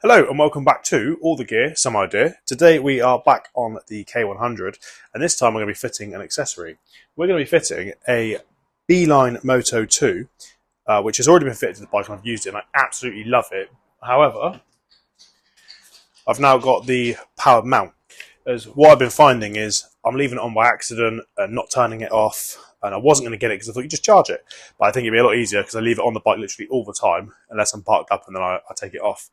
Hello and welcome back to All the Gear, Some Idea. Today we are back on the K100 and this time we're going to be fitting an accessory. We're going to be fitting a Beeline Moto II, which has already been fitted to the bike and I've used it and I absolutely love it. However, I've now got the powered mount. As what I've been finding is I'm leaving it on by accident and not turning it off, and I wasn't going to get it because I thought you just charge it. But I think it'd be a lot easier because I leave it on the bike literally all the time unless I'm parked up and then I take it off.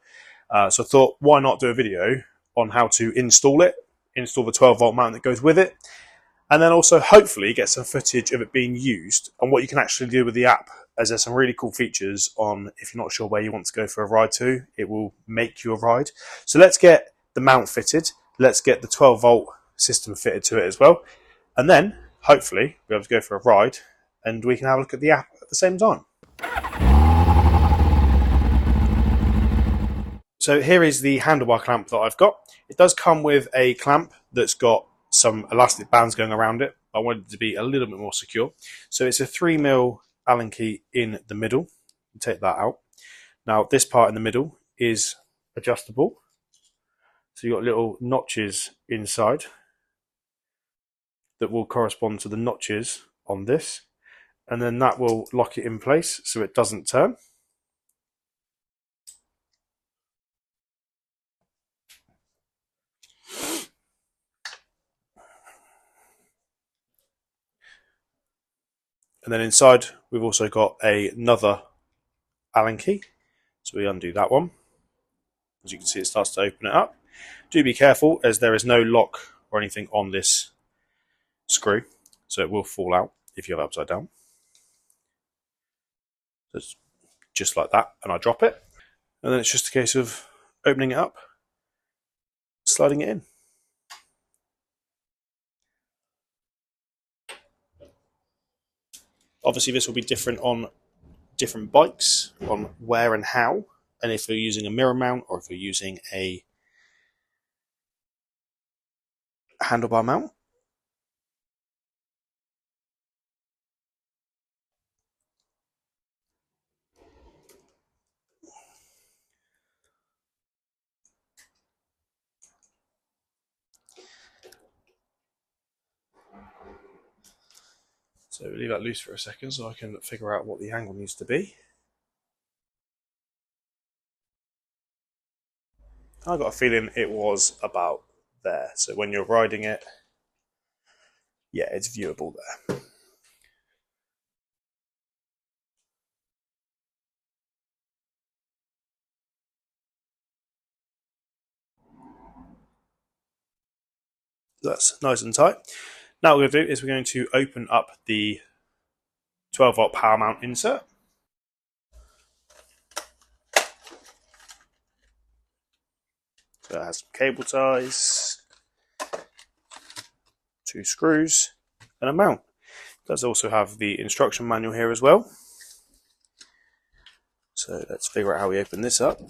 So I thought, why not do a video on how to install it, install the 12-volt mount that goes with it, and then also hopefully get some footage of it being used and what you can actually do with the app, as there's some really cool features on if you're not sure where you want to go for a ride to, it will make you a ride. So let's get the mount fitted, let's get the 12-volt system fitted to it as well, and then hopefully we'll be able to go for a ride and we can have a look at the app at the same time. So here is the handlebar clamp that I've got. It does come with a clamp that's got some elastic bands going around it. I wanted it to be a little bit more secure. So it's a 3mm Allen key in the middle. You take that out. Now this part in the middle is adjustable. So you've got little notches inside that will correspond to the notches on this. And then that will lock it in place so it doesn't turn. And then inside, we've also got another Allen key. So we undo that one. As you can see, it starts to open it up. Do be careful, as there is no lock or anything on this screw. So it will fall out if you have it upside down. So it's just like that, and I drop it. And then it's just a case of opening it up, sliding it in. Obviously this will be different on different bikes, on where and how, and if you're using a mirror mount or if you're using a handlebar mount. So we'll leave that loose for a second so I can figure out what the angle needs to be. I got a feeling it was about there. So when you're riding it, yeah, it's viewable there. That's nice and tight. Now what we're going to do is we're going to open up the 12-volt power mount insert. So it has some cable ties, 2 screws, and a mount. It does also have the instruction manual here as well. So let's figure out how we open this up.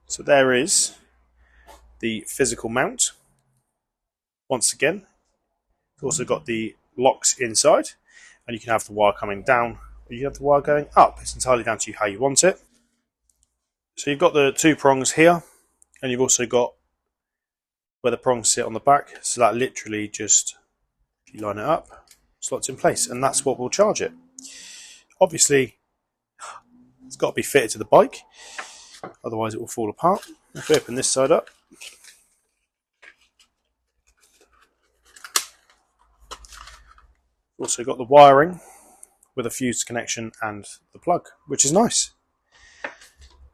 So there is the physical mount. Once again, it's also got the locks inside, and you can have the wire coming down or you have the wire going up. It's entirely down to you how you want it. So you've got the 2 prongs here, and you've also got where the prongs sit on the back. So that literally just, if you line it up, slots in place, and that's what will charge it. Obviously, it's got to be fitted to the bike, otherwise it will fall apart. If we open this side up, we've also got the wiring with a fused connection and the plug, which is nice.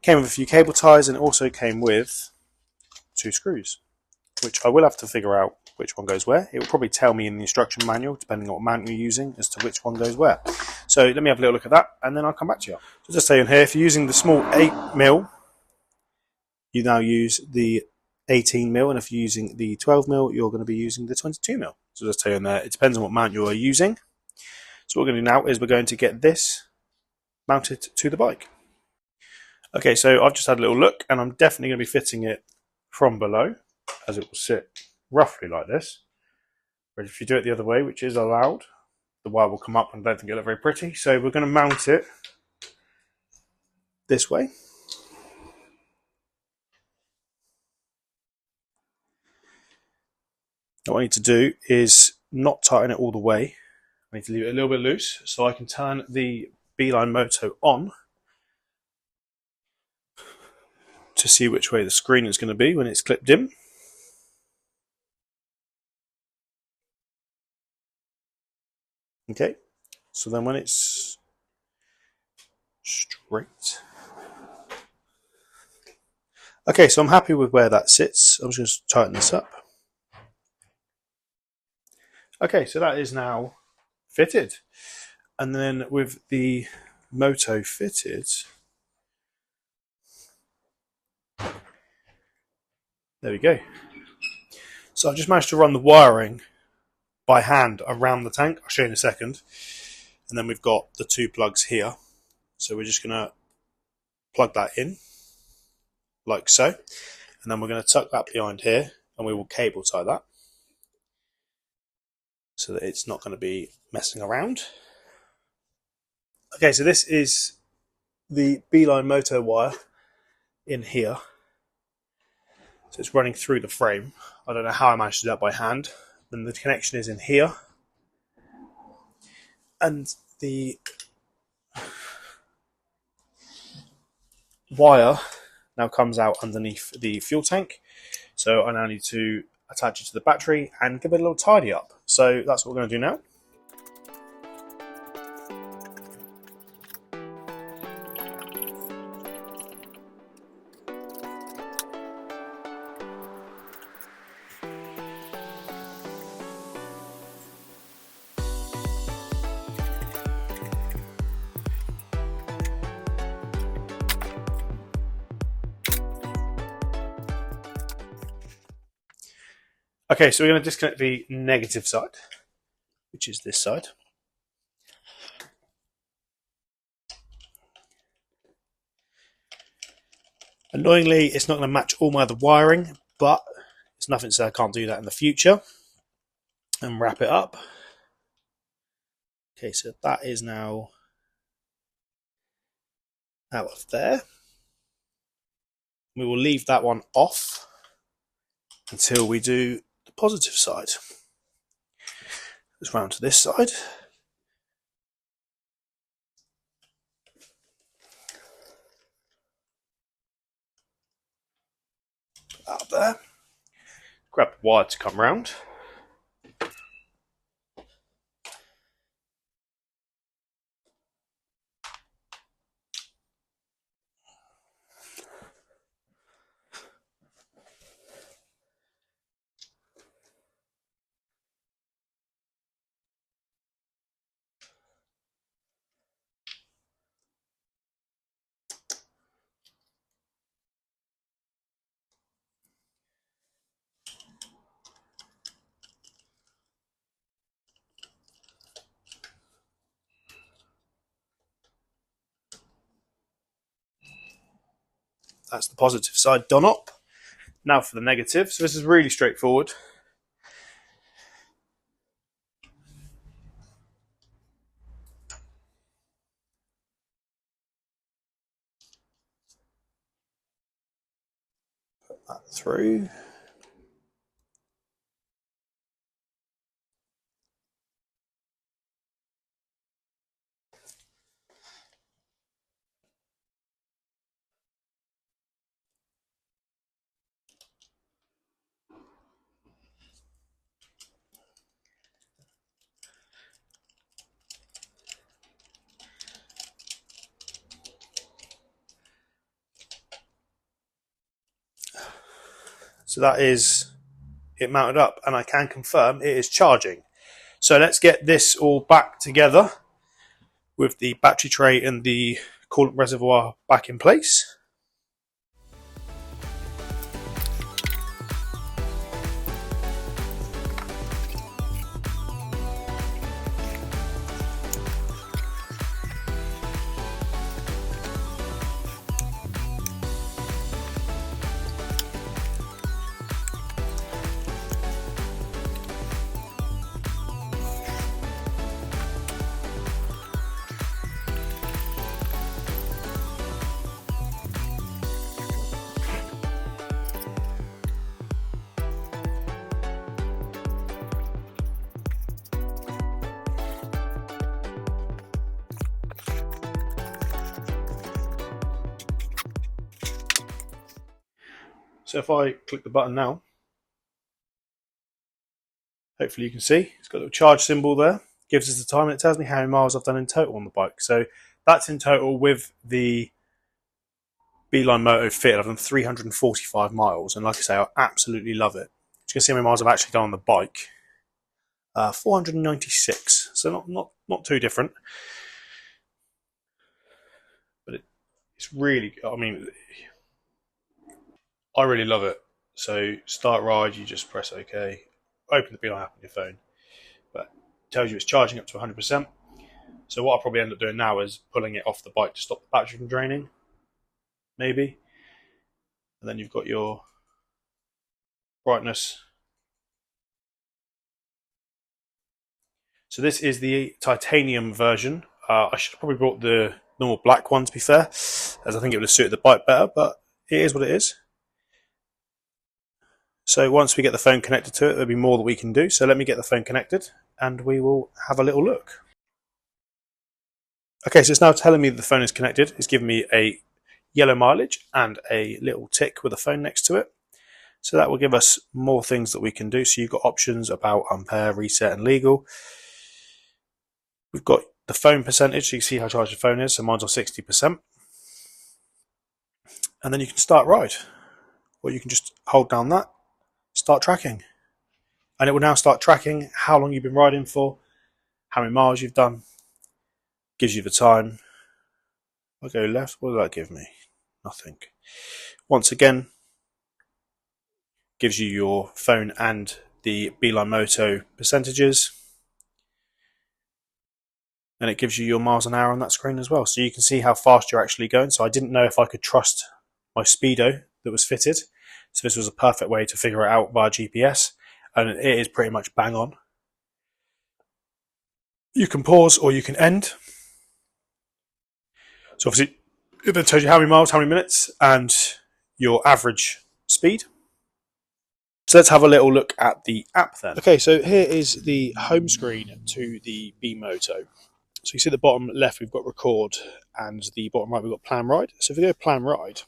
Came with a few cable ties, and it also came with 2 screws, which I will have to figure out which one goes where. It will probably tell me in the instruction manual, depending on what mount you're using, as to which one goes where. So let me have a little look at that, and then I'll come back to you. So just saying here, if you're using the small 8mm, you now use the 18mm, and if you're using the 12mm, you're going to be using the 22mm. So just saying there, it depends on what mount you are using. So what we're going to do now is we're going to get this mounted to the bike. Okay, so I've just had a little look, and I'm definitely going to be fitting it from below, as it will sit roughly like this. But if you do it the other way, which is allowed, the wire will come up, and I don't think it'll look very pretty. So we're going to mount it this way. What I need to do is not tighten it all the way. I need to leave it a little bit loose so I can turn the Beeline Moto on to see which way the screen is going to be when it's clipped in. Okay, so then when it's straight. Okay, so I'm happy with where that sits. I'm just going to tighten this up. Okay, so that is now fitted. And then with the Moto fitted, there we go. So I've just managed to run the wiring by hand around the tank. I'll show you in a second. And then we've got the two plugs here. So we're just going to plug that in, like so. And then we're going to tuck that behind here, and we will cable tie that so that it's not going to be messing around. Okay, so this is the Beeline Moto wire in here. So it's running through the frame. I don't know how I managed to do that by hand. Then the connection is in here. And the wire now comes out underneath the fuel tank. So I now need to attach it to the battery and give it a little tidy up. So that's what we're going to do now. Okay, so we're going to disconnect the negative side, which is this side. Annoyingly, it's not going to match all my other wiring, but it's nothing to say I can't do that in the future. And wrap it up. Okay, so that is now out of there. We will leave that one off until we do the positive side. Let's round to this side. Put that up there. Grab the wire to come round. That's the positive side done up. Now for the negative. So this is really straightforward. Put that through. So that is it mounted up, and I can confirm it is charging. So let's get this all back together with the battery tray and the coolant reservoir back in place. So if I click the button now, hopefully you can see it's got a little charge symbol there, gives us the time, and it tells me how many miles I've done in total on the bike. So that's in total with the Beeline Moto Fit. I've done 345 miles, and like I say, I absolutely love it. You can see how many miles I've actually done on the bike. 496, so not too different, but it's really, I mean, I really love it. So start ride, you just press OK, open the Beeline app on your phone, but it tells you it's charging up to 100%. So what I'll probably end up doing now is pulling it off the bike to stop the battery from draining, maybe. And then you've got your brightness. So this is the titanium version. I should have probably brought the normal black one, to be fair, as I think it would have suited the bike better, but it is what it is. So once we get the phone connected to it, there'll be more that we can do. So let me get the phone connected and we will have a little look. Okay, so it's now telling me that the phone is connected. It's giving me a yellow mileage and a little tick with a phone next to it. So that will give us more things that we can do. So you've got options about ampere, reset and legal. We've got the phone percentage, so you can see how charged the phone is. So mine's on 60%. And then you can start ride. Or you can just hold down that, start tracking. And it will now start tracking how long you've been riding for, how many miles you've done. Gives you the time. I'll go left. What did that give me? Nothing. Once again, gives you your phone and the Beeline Moto percentages. And it gives you your miles an hour on that screen as well. So you can see how fast you're actually going. So I didn't know if I could trust my speedo that was fitted. So this was a perfect way to figure it out via GPS. And it is pretty much bang on. You can pause or you can end. So obviously it then tells you how many miles, how many minutes, and your average speed. So let's have a little look at the app then. Okay, so here is the home screen to the B-Moto. So you see at the bottom left we've got record, and the bottom right we've got plan ride. So if we go plan ride,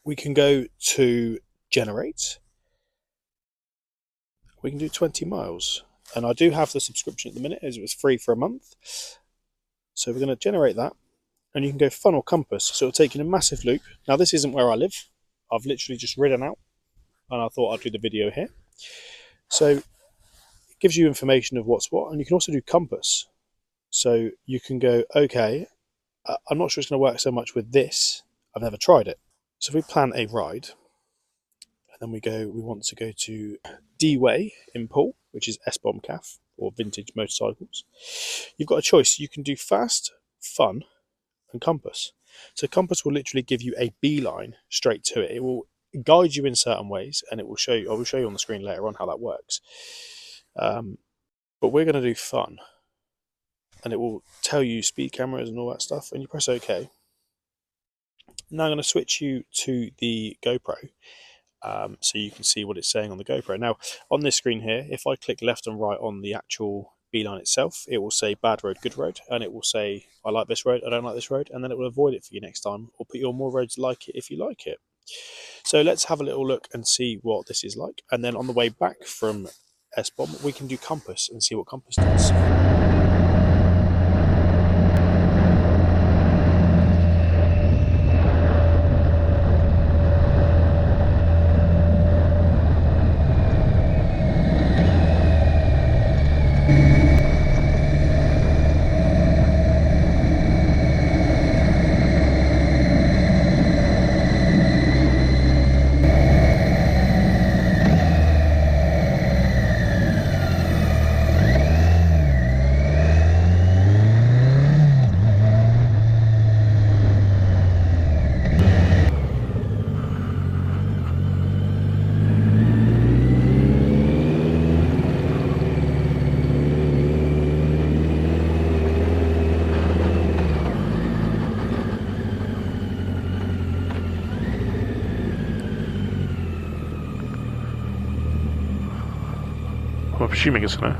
we can go to generate. We can do 20 miles. And I do have the subscription at the minute, as it was free for a month. So we're going to generate that. And you can go fun or compass. So it'll take you in a massive loop. Now this isn't where I live. I've literally just ridden out. And I thought I'd do the video here. So it gives you information of what's what. And you can also do compass. So you can go, okay, I'm not sure it's going to work so much with this. I've never tried it. So if we plan a ride, and then we want to go to D-Way in Poole, which is SBomb Caf, or vintage motorcycles. You've got a choice. You can do fast, fun, and compass. So compass will literally give you a beeline straight to it. It will guide you in certain ways, and it will show you, I will show you on the screen later on how that works. But we're going to do fun. And it will tell you speed cameras and all that stuff, and you press OK. Now I'm going to switch you to the GoPro, so you can see what it's saying on the GoPro. Now, on this screen here, if I click left and right on the actual Beeline itself, it will say bad road, good road, and it will say I like this road, I don't like this road, and then it will avoid it for you next time, or put you on more roads like it if you like it. So let's have a little look and see what this is like, and then on the way back from SBomb, we can do compass and see what compass does. I'm assuming it's gonna.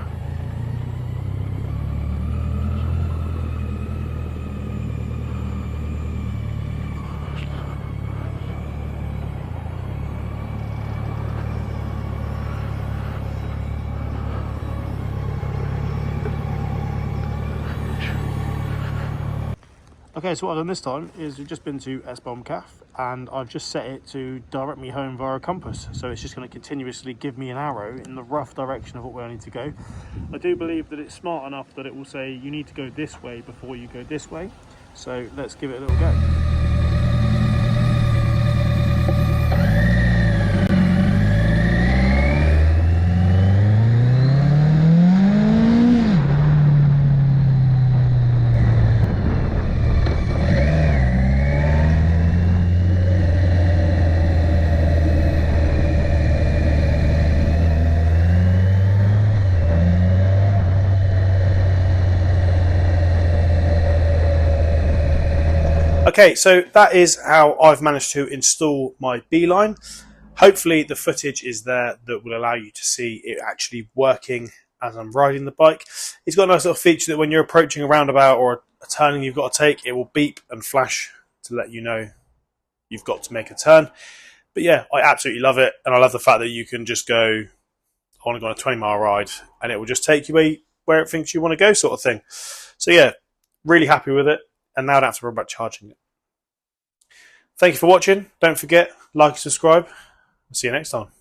Okay, so what I've done this time is we've just been to SBomb Caf and I've just set it to direct me home via a compass. So it's just going to continuously give me an arrow in the rough direction of where I need to go. I do believe that it's smart enough that it will say you need to go this way before you go this way. So let's give it a little go. Okay, so that is how I've managed to install my Beeline. Hopefully the footage is there that will allow you to see it actually working as I'm riding the bike. It's got a nice little feature that when you're approaching a roundabout or a turning you've got to take, it will beep and flash to let you know you've got to make a turn. But yeah, I absolutely love it, and I love the fact that you can just go, I want to go on a 20-mile ride, and it will just take you where it thinks you want to go, sort of thing. So yeah, really happy with it, and now I don't have to worry about charging it. Thank you for watching. Don't forget, like and subscribe. See you next time.